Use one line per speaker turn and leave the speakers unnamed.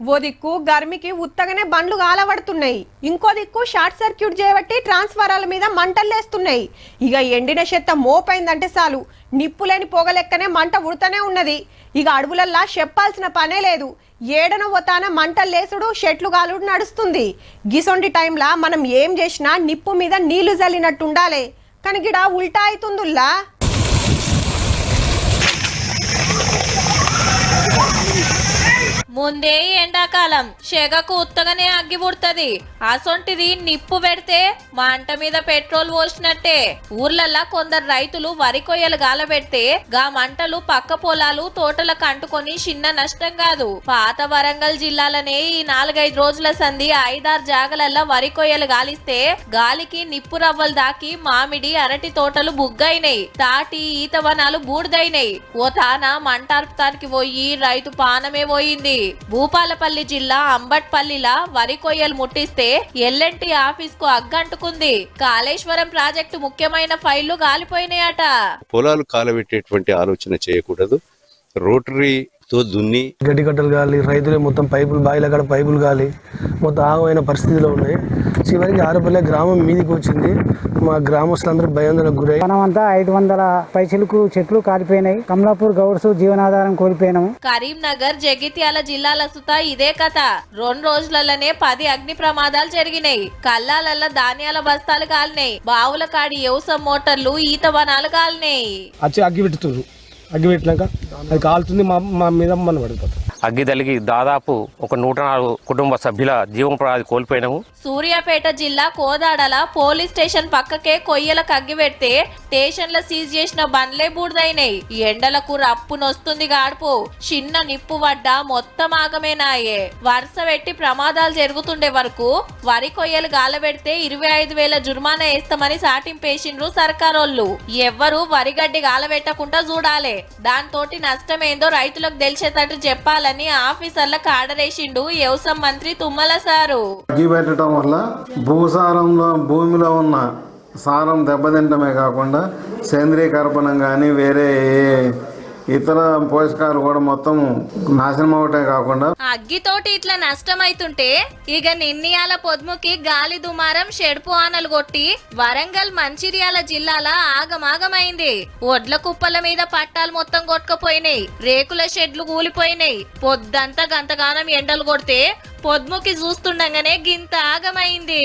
ఓ దిక్కు గర్మికి ఉత్తగానే బండ్లు గాలబడుతున్నాయి, ఇంకో దిక్కు షార్ట్ సర్క్యూట్ చేయబట్టి ట్రాన్స్ఫారాల మీద మంటలేస్తున్నాయి. ఇక ఎండిన చెత్త మోపైందంటే చాలు నిప్పులేని పొగలెక్కనే మంట ఉడతనే ఉన్నది. ఇక అడవులల్లా చెప్పాల్సిన పనే లేదు, ఏడన పోతాన మంటలేసుడు చెట్లు గాలుడు నడుస్తుంది. గిసొంటి టైంలా మనం ఏం చేసినా నిప్పు మీద నీళ్లు జల్లినట్టు ఉండాలి, కానీ గిడ ఉల్టా అవుతుందిలా.
ముందే ఎండాకాలం షెగకు ఉత్తగానే అగ్గి పుడుతుంది. అసొంటిది నిప్పు పెడితే మంట మీద పెట్రోల్ పోసినట్టే. ఊర్లల్లా కొందరు రైతులు వరి కొయ్యలు గాలబెడితే గా మంటలు పక్క పొలాలు తోటలకు అంటుకొని చిన్న నష్టం కాదు. పాత వరంగల్ జిల్లాలనే ఈ 4-5 రోజుల సంధి 5-6 జాగలల్లా వరి కొయ్యలు గాలిస్తే గాలికి నిప్పు రవ్వలు దాకి మామిడి అరటి తోటలు బుగ్గైనాయి, తాటి ఈత వనాలు బూడిదైనాయి. ఓ తాన మంటార్పుతానికి పోయి రైతు పానమే పోయింది. భూపాలపల్లి జిల్లా అంబట్పల్లిలా వరి కొయ్యలు ముట్టిస్తే ఎల్ఎన్టీ ఆఫీస్ కు అగ్గంటుకుంది. కాళేశ్వరం ప్రాజెక్టు ముఖ్యమైన ఫైళ్లు గాలిపోయినాయట.
పొలాలు కాలబెట్టేటువంటి ఆలోచన చేయకూడదు. రోటరీ తో దున్ని
గడ్డి కట్టలు గాలి, రైతులే మొత్తం పైపులు బాయిల కాడ పైపులు గాలి మొత్తం ఆగమైన పరిస్థితిలో ఉన్నాయి. చివరికి ఆరుపల్లె గ్రామం మీదికి వచ్చింది. మా గ్రామస్తులందరూ భయాందోళనకు గురై
మనమంతా 500 పైసలకు చెట్లు కాలిపోయినాయి. కమలాపూర్ గౌడ్స్ జీవనాధారం కోల్పోయినాము.
కరీంనగర్, జగిత్యాల జిల్లాల సుతా ఇదే కథ. 2 రోజులలోనే 10 అగ్ని ప్రమాదాలు జరిగినాయి. కల్లాలల్ల ధాన్యాల బస్తాలు కాలినాయి, బావుల కాడి వ్యవసాయ మోటార్లు ఈత వనాలు కాలినాయి.
అగ్గి పెట్టుతున్నారు, అగ్గి పెట్టినాక అది కాలుతుంది, మా మీద మనం పడిపోతాం.
అగ్గి తలిగి దాదాపు ఒక 104 కుటుంబ సభ్యుల జీవనోపాధి కోల్పోయినాము.
సూర్యాపేట జిల్లా కోదాడల పోలీస్ స్టేషన్ పక్కకే కొయ్యలకు అగ్గి పెడితే స్టేషన్ల సీజ్ చేసిన బండ్లే బూడిదైనాయి. ఎండలకు రప్పునొస్తుంది గాడుపు, చిన్న నిప్పు పడ్డ మొత్తం ఆగమేనాయే. వరుస పెట్టి ప్రమాదాలు జరుగుతుండే వరకు వరి కొయ్యలు గాలబెడితే 25,000 జుర్మానా వేస్తామని సాటింపేసిండ్రు సర్కారోళ్ళు. ఎవ్వరు వరిగడ్డి గాలబెట్టకుండా చూడాలి, దాంతోటి నష్టమేందో రైతులకు తెలిసేటట్టు చెప్పాలని ఆఫీసర్లకు ఆర్డరేసిండు వ్యవసాయ మంత్రి తుమ్మల సారు.
అగ్గి పెట్టడం వల్ల భూసారంలో భూమిలో ఉన్న సారం దెబ్బతింటమే కాకుండా సేంద్రీయ కర్బనం కానీ వేరే ఇతర పోషకాలు కూడా మొత్తం నాశనం అవటే కాకుండా
అగ్గితోటి ఇట్లా నష్టమైతుంటే ఇక నిన్నయాల పొద్దుముకి గాలి దుమారం షెడ్పు ఆనలు కొట్టి వరంగల్ మంచిర్యాల జిల్లాల ఆగమాగమైంది. ఒడ్ల కుప్పల మీద పట్టాలు మొత్తం కొట్టుకుపోయినాయి, రేకుల షెడ్లు కూలిపోయినాయి. పొద్దంతా గంతగానం ఎండలు కొడితే పొద్దుముకి చూస్తుండగానే గింత ఆగమైంది.